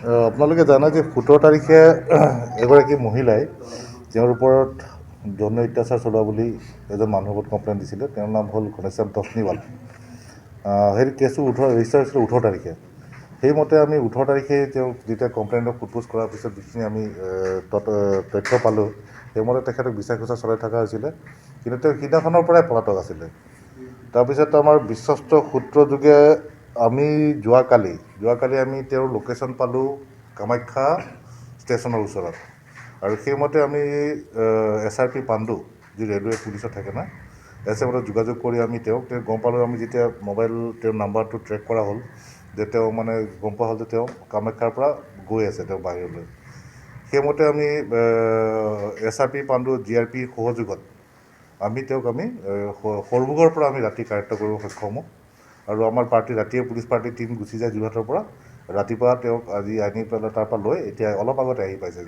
আপোনালোকে জানে যে ১৭ তাৰিখে এগৰাকী মহিলাই তেওঁৰ ওপৰত যৌন অত্যাচাৰ চলোৱা বুলি এজন মানুহৰ ওপৰত কমপ্লেইন দিছিলে। তেওঁৰ নাম হ'ল ঘনশ্যাম তছনিৱাল। সেই কেছটো ৰেজিষ্টাৰ হৈছিলে ১৮ তাৰিখে। সেইমতে আমি ১৮ তাৰিখে তেওঁক যেতিয়া কমপ্লেইনটো সোধপোছ কৰাৰ পিছত যিখিনি আমি তথ্য পালোঁ, সেইমতে তেখেতক বিচাৰ খোঁচা চলাই থকা হৈছিলে, কিন্তু তেওঁ সিদিনাখনৰ পৰাই পলাতক আছিলে। তাৰপিছত আমাৰ বিশ্বস্ত সূত্ৰযোগে আমি যোৱাকালি আমি তেওঁৰ লোকেশ্যন পালোঁ কামাখ্যা ষ্টেচনৰ ওচৰত, আৰু সেইমতে আমি SRP পাণ্ডু, যি ৰেলৱে পুলিচত থাকে না, মতে যোগাযোগ কৰি আমি তেওঁক গম পালোঁ। আমি যেতিয়া মোবাইল তেওঁৰ নাম্বাৰটো ট্ৰেক কৰা হ'ল, যে তেওঁ মানে গম পোৱা হ'ল যে তেওঁ কামাখ্যাৰ পৰা গৈ আছে তেওঁ বাহিৰলৈ। সেইমতে আমি SRP পাণ্ডু GRP সহযোগত আমি তেওঁক সৰভোগৰ পৰা আমি ৰাতি কাৰেক্ট কৰিব সক্ষম হওঁ, আৰু আমাৰ পাৰ্টি ৰাতিয়ে পুলিচ পাৰ্টি টীম গুচি যায় যোৰহাটৰ পৰা। ৰাতিপুৱা তেওঁক আজি আনি পেলাই তাৰ পৰা লৈ এতিয়া অলপ আগতে আহি পাইছে।